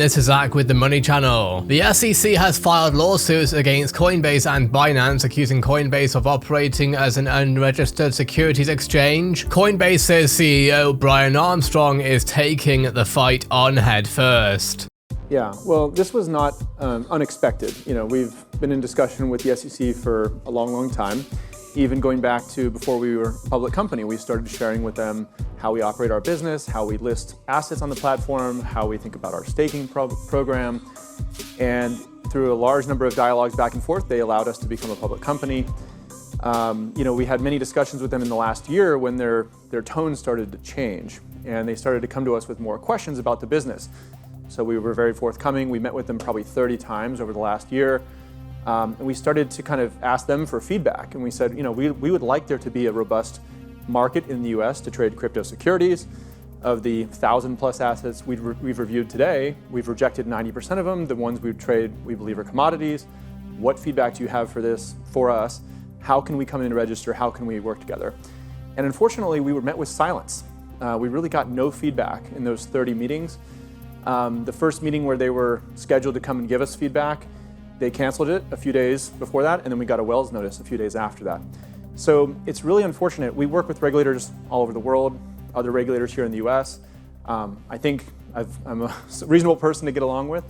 this is Zach with the Money Channel. The SEC has filed lawsuits against Coinbase and Binance, accusing Coinbase of operating as an unregistered securities exchange. Coinbase says CEO Brian Armstrong is taking the fight on head first. Yeah, well, this was not unexpected. We've been in discussion with the SEC for a long time. Even going back to before we were a public company, we started sharing with them how we operate our business, how we list assets on the platform, how we think about our staking program. And through a large number of dialogues back and forth, they allowed us to become a public company. We had many discussions with them in the last year when their tone started to change, and they started to come to us with more questions about the business. So we were very forthcoming. We met with them probably 30 times over the last year. And we started to kind of ask them for feedback. And we said, we would like there to be a robust market in the US to trade crypto securities. Of the 1,000+ assets we've reviewed today, we've rejected 90% of them. The ones we trade, we believe, are commodities. What feedback do you have for us? How can we come in and register? How can we work together? And unfortunately, we were met with silence. We really got no feedback in those 30 meetings. The first meeting where they were scheduled to come and give us feedback, they canceled it a few days before that, and then we got a Wells notice a few days after that. So it's really unfortunate. We work with regulators all over the world, other regulators here in the US. I think I'm a reasonable person to get along with,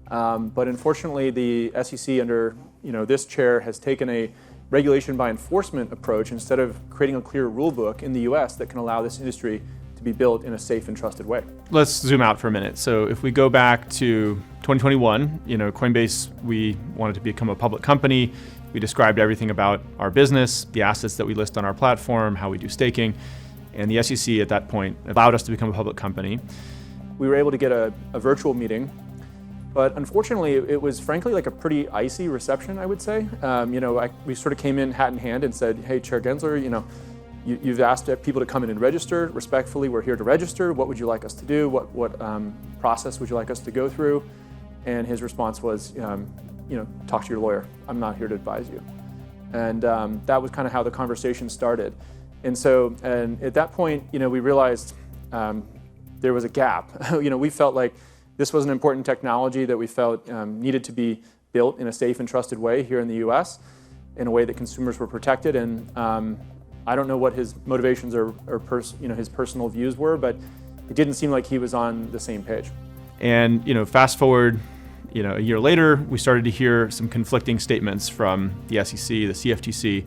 but unfortunately the SEC under this chair has taken a regulation by enforcement approach instead of creating a clear rule book in the US that can allow this industry to be built in a safe and trusted way. Let's zoom out for a minute. So if we go back to 2021, Coinbase, we wanted to become a public company. We described everything about our business, the assets that we list on our platform, how we do staking, and the SEC at that point allowed us to become a public company. We were able to get a virtual meeting, but unfortunately it was frankly like a pretty icy reception, I would say. We sort of came in hat in hand and said, hey, Chair Gensler, you've asked people to come in and register. Respectfully, we're here to register. What would you like us to do? What process would you like us to go through? And his response was, talk to your lawyer. I'm not here to advise you. And that was kind of how the conversation started. And at that point, we realized there was a gap. We felt like this was an important technology that we felt needed to be built in a safe and trusted way here in the US, in a way that consumers were protected. And I don't know what his motivations or his personal views were, but it didn't seem like he was on the same page. And fast forward, a year later, we started to hear some conflicting statements from the SEC, the CFTC.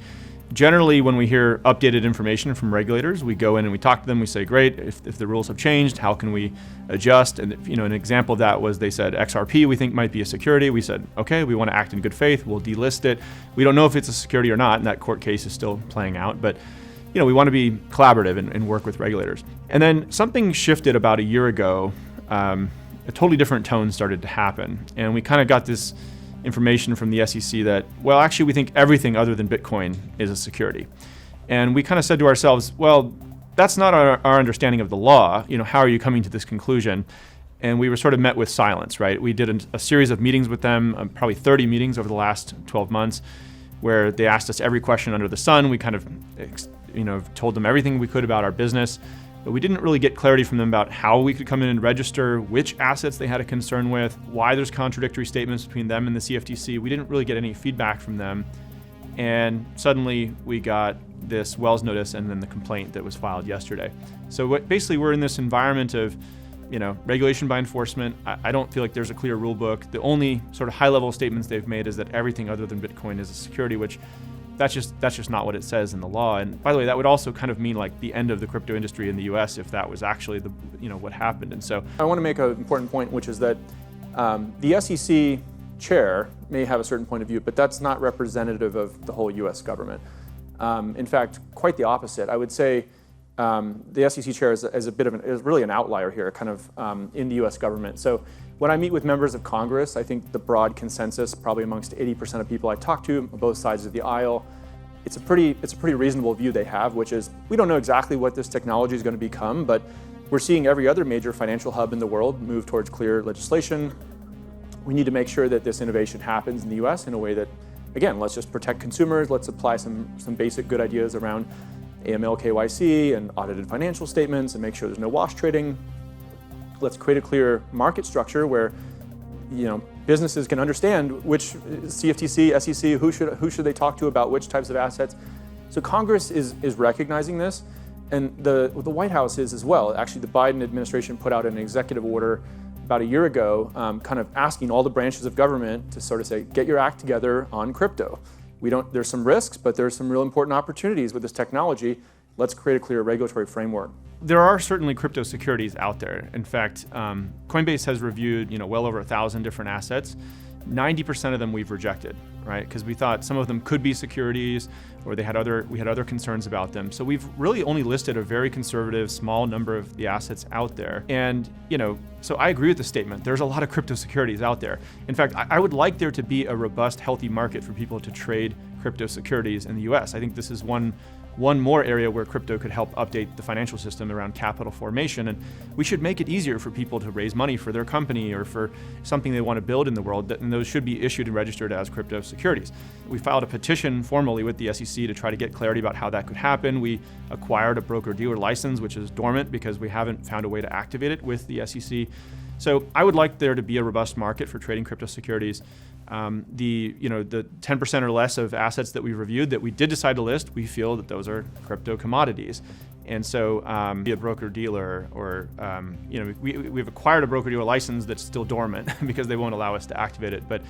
Generally, when we hear updated information from regulators, we go in and we talk to them. We say, great, if the rules have changed, how can we adjust? And an example of that was they said XRP we think might be a security. We said, okay, we want to act in good faith. We'll delist it. We don't know if it's a security or not, and that court case is still playing out. But we want to be collaborative and work with regulators. And then something shifted about a year ago. A totally different tone started to happen, and we kind of got this information from the SEC that, well, actually, we think everything other than Bitcoin is a security. And we kind of said to ourselves, well, that's not our understanding of the law. How are you coming to this conclusion? And we were sort of met with silence, right? We did a series of meetings with them, probably 30 meetings over the last 12 months, where they asked us every question under the sun. We kind of, told them everything we could about our business. But we didn't really get clarity from them about how we could come in and register, which assets they had a concern with, why there's contradictory statements between them and the CFTC. We didn't really get any feedback from them. And suddenly we got this Wells notice and then the complaint that was filed yesterday. So basically we're in this environment of, regulation by enforcement. I don't feel like there's a clear rule book. The only sort of high-level statements they've made is that everything other than Bitcoin is a security, which that's just not what it says in the law. And by the way, that would also kind of mean like the end of the crypto industry in the US if that was actually what happened. And so I want to make an important point, which is that the SEC chair may have a certain point of view, but that's not representative of the whole US government. In fact, quite the opposite. I would say the SEC chair is really an outlier here, kind of in the US government. So when I meet with members of Congress, I think the broad consensus, probably amongst 80% of people I talk to on both sides of the aisle, it's a pretty reasonable view they have, which is we don't know exactly what this technology is going to become, but we're seeing every other major financial hub in the world move towards clear legislation. We need to make sure that this innovation happens in the US in a way that, again, let's just protect consumers, let's apply some basic good ideas around AML KYC and audited financial statements and make sure there's no wash trading. Let's create a clear market structure where businesses can understand which CFTC, SEC, who should they talk to about which types of assets. So Congress is recognizing this, and the White House is as well. Actually, the Biden administration put out an executive order about a year ago, kind of asking all the branches of government to sort of say, get your act together on crypto. There's some risks, but there's some real important opportunities with this technology. Let's create a clear regulatory framework. There are certainly crypto securities out there. In fact, Coinbase has reviewed well over 1,000 different assets. 90% of them we've rejected, right? Because we thought some of them could be securities, or we had other concerns about them. So we've really only listed a very conservative, small number of the assets out there. And so I agree with the statement. There's a lot of crypto securities out there. In fact, I would like there to be a robust, healthy market for people to trade crypto securities in the U.S. I think this is one more area where crypto could help update the financial system around capital formation. And we should make it easier for people to raise money for their company or for something they want to build in the world, and those should be issued and registered as crypto securities. We filed a petition formally with the SEC to try to get clarity about how that could happen. We acquired a broker-dealer license, which is dormant because we haven't found a way to activate it with the SEC. So I would like there to be a robust market for trading crypto securities. The 10% or less of assets that we reviewed that we did decide to list, we feel that those are crypto commodities. And so be a broker-dealer or, we've acquired a broker-dealer license that's still dormant because they won't allow us to activate it. But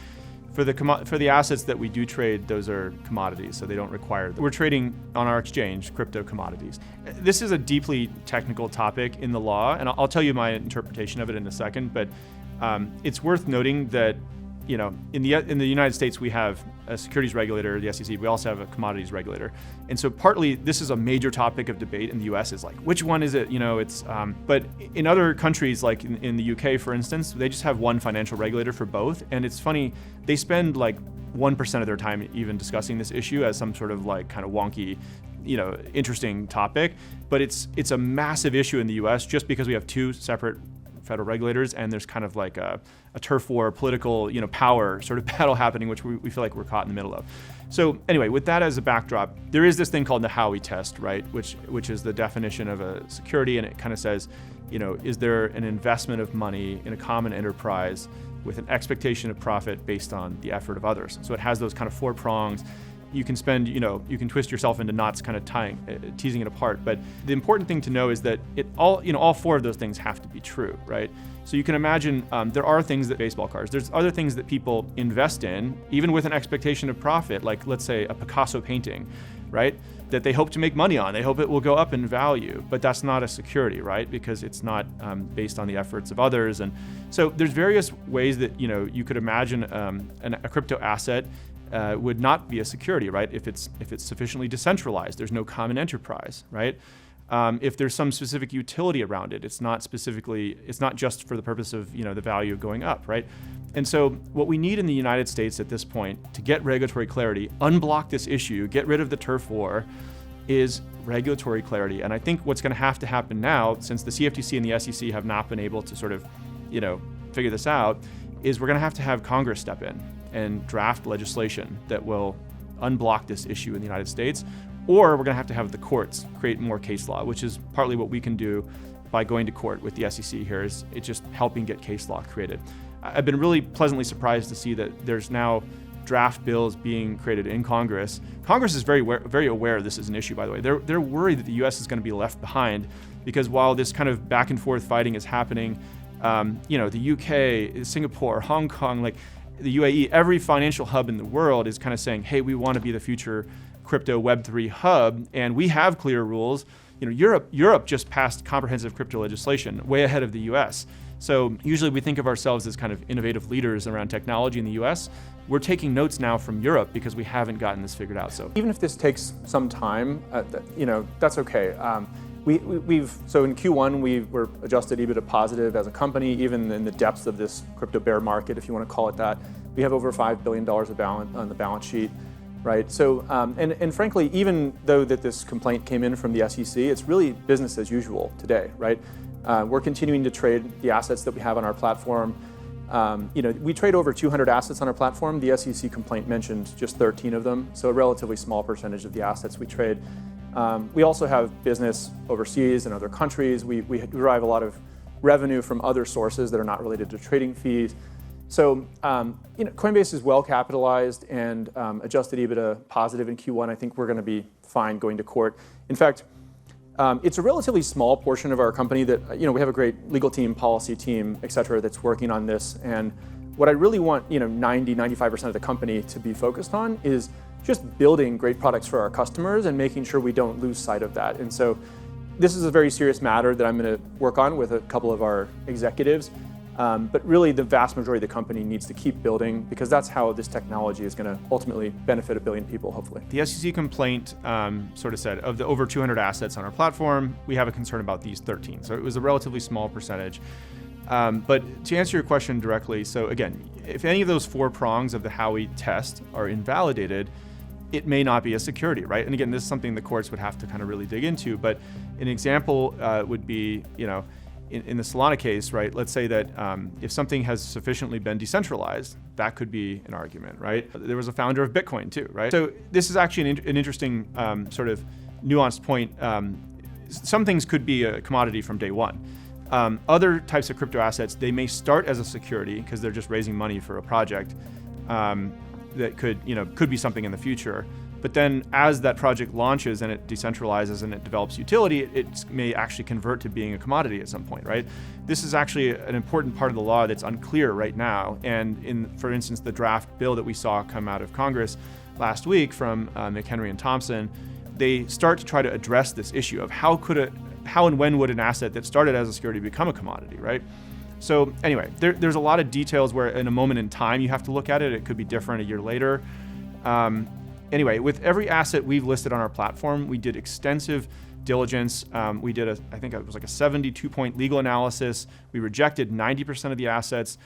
for the assets that we do trade, those are commodities, so they don't require them. We're trading on our exchange crypto commodities. This is a deeply technical topic in the law, and I'll tell you my interpretation of it in a second, but it's worth noting that in the United States, we have a securities regulator, the SEC. We also have a commodities regulator, and so partly this is a major topic of debate in the U.S. is like, which one is it? But in other countries, like in the UK, for instance, they just have one financial regulator for both. And it's funny, they spend like 1% of their time even discussing this issue as some sort of like kind of wonky, interesting topic. But it's a massive issue in the U.S. just because we have two separate federal regulators, and there's kind of like a turf war, political, power sort of battle happening, which we feel like we're caught in the middle of. So anyway, with that as a backdrop, there is this thing called the Howey test, right? Which is the definition of a security, and it kind of says, is there an investment of money in a common enterprise with an expectation of profit based on the effort of others? So it has those kind of 4 prongs. You can you can twist yourself into knots, kind of teasing it apart. But the important thing to know is that all 4 of those things have to be true, right? So you can imagine there are things that baseball cards. There's other things that people invest in, even with an expectation of profit, like let's say a Picasso painting, right? That they hope to make money on. They hope it will go up in value, but that's not a security, right? Because it's not based on the efforts of others. And so there's various ways that you could imagine a crypto asset would not be a security, right? If it's sufficiently decentralized, there's no common enterprise, right? If there's some specific utility around it, it's not just for the purpose of the value of going up, right? And so what we need in the United States at this point to get regulatory clarity, unblock this issue, get rid of the turf war, is regulatory clarity. And I think what's going to have to happen now, since the CFTC and the SEC have not been able to sort of figure this out, is we're going to have Congress step in and draft legislation that will unblock this issue in the United States, or we're going to have the courts create more case law, which is partly what we can do by going to court with the SEC here. Is it's just helping get case law created. I've been really pleasantly surprised to see that there's now draft bills being created in Congress. Congress is very aware this is an issue, by the way. They're worried that the U.S. is going to be left behind because while this kind of back and forth fighting is happening, the UK, Singapore, Hong Kong, like the UAE, every financial hub in the world is kind of saying, hey, we want to be the future crypto Web3 hub, and we have clear rules. Europe just passed comprehensive crypto legislation way ahead of the US. So usually we think of ourselves as kind of innovative leaders around technology in the US. We're taking notes now from Europe because we haven't gotten this figured out. So even if this takes some time, that's okay. So in Q1, we were adjusted EBITDA positive as a company, even in the depths of this crypto bear market, if you want to call it that. We have over $5 billion on the balance sheet, right? So, and frankly, even though that this complaint came in from the SEC, it's really business as usual today, right? We're continuing to trade the assets that we have on our platform. We trade over 200 assets on our platform. The SEC complaint mentioned just 13 of them, so a relatively small percentage of the assets we trade. We also have business overseas in other countries. We derive a lot of revenue from other sources that are not related to trading fees. So Coinbase is well capitalized and adjusted EBITDA positive in Q1. I think we're going to be fine going to court. In fact, it's a relatively small portion of our company that, we have a great legal team, policy team, et cetera, that's working on this. And what I really want, 90-95% of the company to be focused on is just building great products for our customers and making sure we don't lose sight of that. And so this is a very serious matter that I'm going to work on with a couple of our executives. But really, the vast majority of the company needs to keep building because that's how this technology is going to ultimately benefit 1 billion people, hopefully. The SEC complaint sort of said, of the over 200 assets on our platform, we have a concern about these 13. So it was a relatively small percentage. But to answer your question directly, so again, if any of those 4 prongs of the Howey test are invalidated, it may not be a security, right? And again, this is something the courts would have to kind of really dig into. But an example would be, in the Solana case, right? Let's say that if something has sufficiently been decentralized, that could be an argument, right? There was a founder of Bitcoin too, right? So this is actually an interesting sort of nuanced point. Some things could be a commodity from day one. Other types of crypto assets, they may start as a security because they're just raising money for a project that could be something in the future. But then as that project launches and it decentralizes and it develops utility, it may actually convert to being a commodity at some point, right? This is actually an important part of the law that's unclear right now. And for instance, the draft bill that we saw come out of Congress last week from McHenry and Thompson, they start to try to address this issue of how and when would an asset that started as a security become a commodity, right? So anyway, there's a lot of details where in a moment in time you have to look at it. It could be different a year later. Anyway, with every asset we've listed on our platform, we did extensive diligence. We did I think it was like a 72-point legal analysis. We rejected 90% of the assets.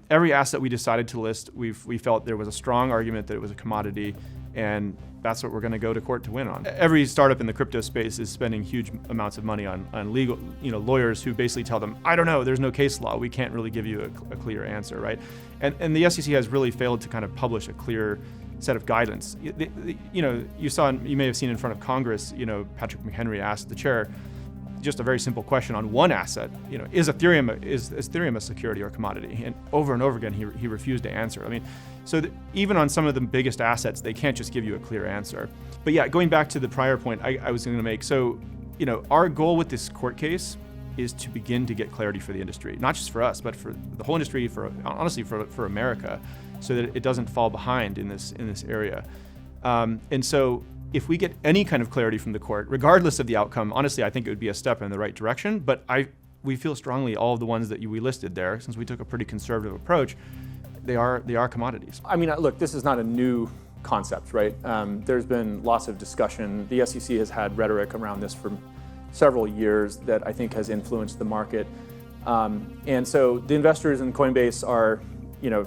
Every asset we decided to list, we felt there was a strong argument that it was a commodity, and that's what we're going to go to court to win on. Every startup in the crypto space is spending huge amounts of money on legal, lawyers who basically tell them, I don't know, there's no case law. We can't really give you a clear answer, right? And the SEC has really failed to kind of publish a clear set of guidance. You may have seen in front of Congress, Patrick McHenry asked the chair just a very simple question on one asset, is Ethereum a security or a commodity? And over again, he refused to answer. I mean, so even on some of the biggest assets, they can't just give you a clear answer. But yeah, going back to the prior point I was going to make, so, our goal with this court case is to begin to get clarity for the industry, not just for us, but for the whole industry, honestly, for America, so that it doesn't fall behind in this area. And so if we get any kind of clarity from the court, regardless of the outcome, honestly, I think it would be a step in the right direction. But we feel strongly all of the ones that we listed there, since we took a pretty conservative approach, they are commodities. I mean, look, this is not a new concept, right? There's been lots of discussion. The SEC has had rhetoric around this for several years that I think has influenced the market. And so the investors in Coinbase are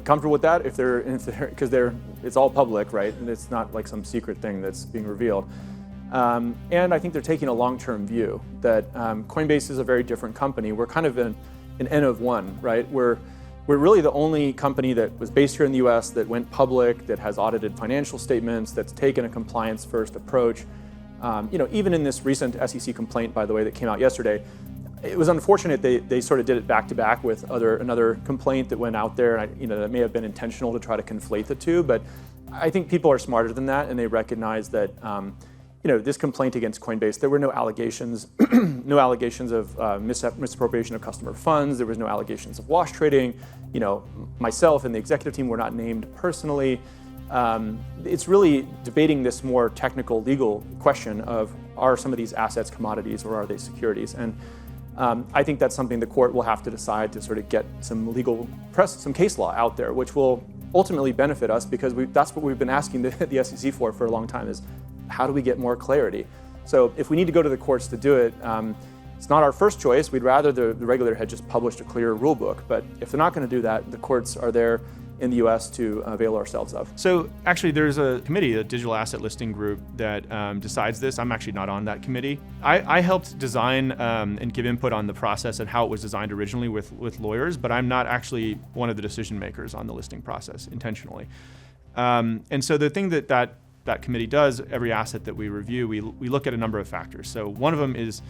comfortable with that because it's all public, right? And it's not like some secret thing that's being revealed. And I think they're taking a long-term view that Coinbase is a very different company. We're kind of an N of one, right? We're really the only company that was based here in the US that went public, that has audited financial statements, that's taken a compliance-first approach. Even in this recent SEC complaint, by the way, that came out yesterday, it was unfortunate they sort of did it back to back with another complaint that went out there, and that may have been intentional to try to conflate the two. But I think people are smarter than that, and they recognize that this complaint against Coinbase, there were no allegations, no allegations of misappropriation of customer funds. There was no allegations of wash trading. Myself and the executive team were not named personally. It's really debating this more technical legal question of, are some of these assets commodities or are they securities? And I think that's something the court will have to decide to sort of get some legal press, some case law out there, which will ultimately benefit us because that's what we've been asking the SEC for a long time, is how do we get more clarity? So if we need to go to the courts to do it, it's not our first choice. We'd rather the regulator had just published a clear rule book. But if they're not going to do that, the courts are there in the US to avail ourselves of. So actually there's a committee, a digital asset listing group, that decides this. I'm actually not on that committee. I helped design and give input on the process and how it was designed originally with lawyers, but I'm not actually one of the decision makers on the listing process intentionally. And so the thing that committee does, every asset that we review, we look at a number of factors. So one of them is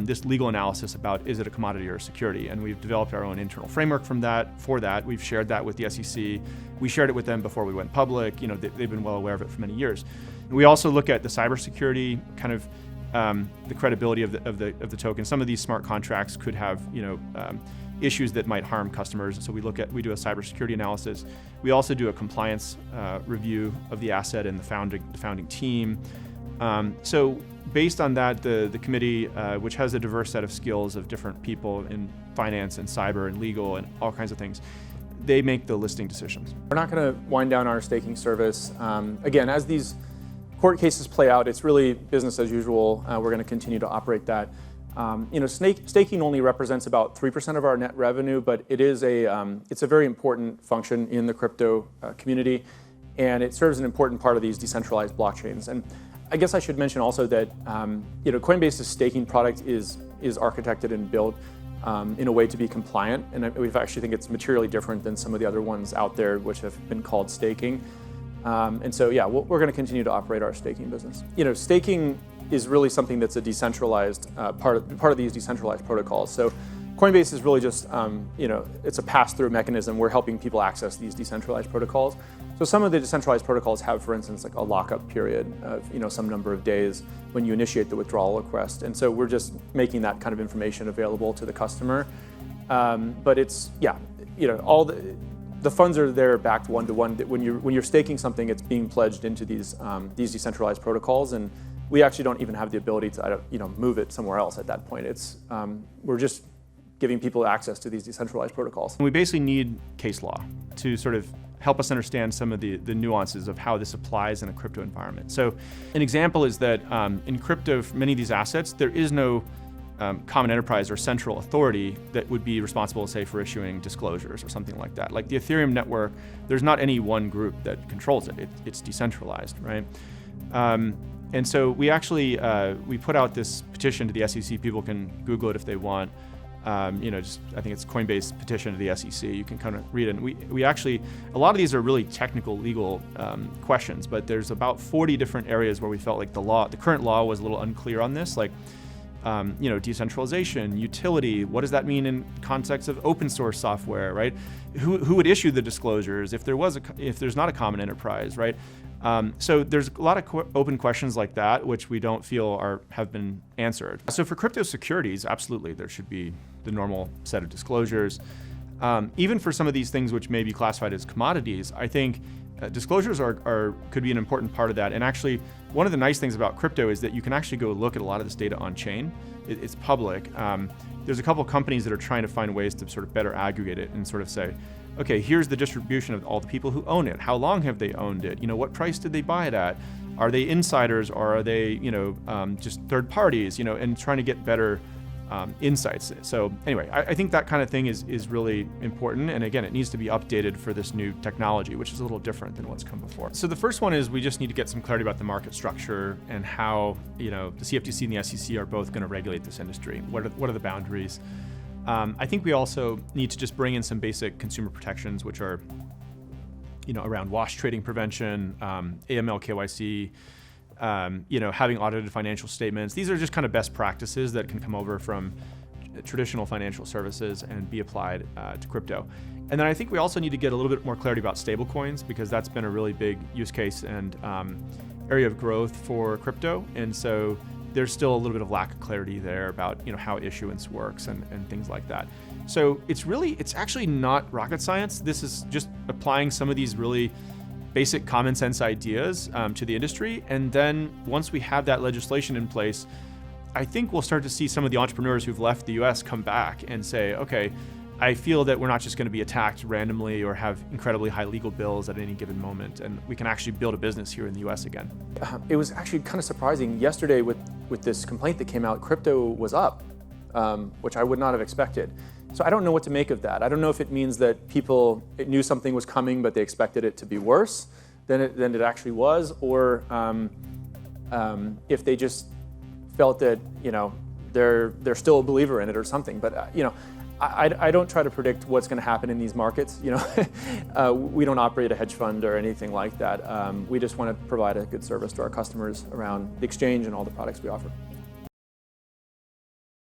this legal analysis about is it a commodity or a security, and we've developed our own internal framework for that. We've shared that with the SEC. We shared it with them before we went public. They've been well aware of it for many years. We also look at the cybersecurity kind of the credibility of the token. Some of these smart contracts could have issues that might harm customers. So we do a cybersecurity analysis. We also do a compliance review of the asset and the founding team. So based on that, the committee, which has a diverse set of skills of different people in finance and cyber and legal and all kinds of things, they make the listing decisions. We're not going to wind down our staking service. Again, as these court cases play out, it's really business as usual. We're going to continue to operate that. Staking only represents about 3% of our net revenue, but it's a very important function in the crypto community, and it serves an important part of these decentralized blockchains. And I guess I should mention also that Coinbase's staking product is architected and built in a way to be compliant, and we actually think it's materially different than some of the other ones out there which have been called staking. And so, yeah, we're going to continue to operate our staking business. Staking is really something that's a decentralized part of these decentralized protocols. So Coinbase is really just, it's a pass-through mechanism. We're helping people access these decentralized protocols. So some of the decentralized protocols have, for instance, like a lockup period of some number of days when you initiate the withdrawal request. And so we're just making that kind of information available to the customer. But it's, all the funds are there backed one-to-one. When you're staking something, it's being pledged into these decentralized protocols, and we actually don't even have the ability to move it somewhere else at that point. We're just giving people access to these decentralized protocols. We basically need case law to sort of help us understand some of the nuances of how this applies in a crypto environment. So an example is that in crypto, for many of these assets, there is no common enterprise or central authority that would be responsible, say, for issuing disclosures or something like that. Like the Ethereum network, there's not any one group that controls it. It's decentralized, right? And so we actually, we put out this petition to the SEC. People can Google it if they want. I think it's Coinbase petition to the SEC. You can kind of read it. And we actually, a lot of these are really technical legal questions, but there's about 40 different areas where we felt like the current law was a little unclear on this, like decentralization, utility. What does that mean in context of open source software, right? Who would issue the disclosures if there's not a common enterprise, right? So there's a lot of open questions like that, which we don't feel have been answered. So for crypto securities, absolutely, there should be the normal set of disclosures. Even for some of these things which may be classified as commodities, I think disclosures could be an important part of that. And actually, one of the nice things about crypto is that you can actually go look at a lot of this data on chain. It's public. There's a couple of companies that are trying to find ways to sort of better aggregate it and sort of say, okay, here's the distribution of all the people who own it. How long have they owned it? What price did they buy it at? Are they insiders or are they, just third parties? And trying to get better insights. So anyway, I think that kind of thing is really important. And again, it needs to be updated for this new technology, which is a little different than what's come before. So the first one is we just need to get some clarity about the market structure and how, the CFTC and the SEC are both going to regulate this industry. What are the boundaries? I think we also need to just bring in some basic consumer protections, which are, around wash trading prevention, AML, KYC, having audited financial statements. These are just kind of best practices that can come over from traditional financial services and be applied to crypto. And then I think we also need to get a little bit more clarity about stablecoins, because that's been a really big use case and area of growth for crypto. And so there's still a little bit of lack of clarity there about how issuance works and things like that. So it's actually not rocket science. This is just applying some of these really basic common sense ideas to the industry. And then once we have that legislation in place, I think we'll start to see some of the entrepreneurs who've left the US come back and say, okay, I feel that we're not just going to be attacked randomly or have incredibly high legal bills at any given moment, and we can actually build a business here in the US again. It was actually kind of surprising. Yesterday with this complaint that came out, crypto was up, which I would not have expected. So I don't know what to make of that. I don't know if it means that people knew something was coming, but they expected it to be worse than it actually was, or if they just felt that they're still a believer in it or something. But I don't try to predict what's going to happen in these markets. We don't operate a hedge fund or anything like that. We just want to provide a good service to our customers around the exchange and all the products we offer.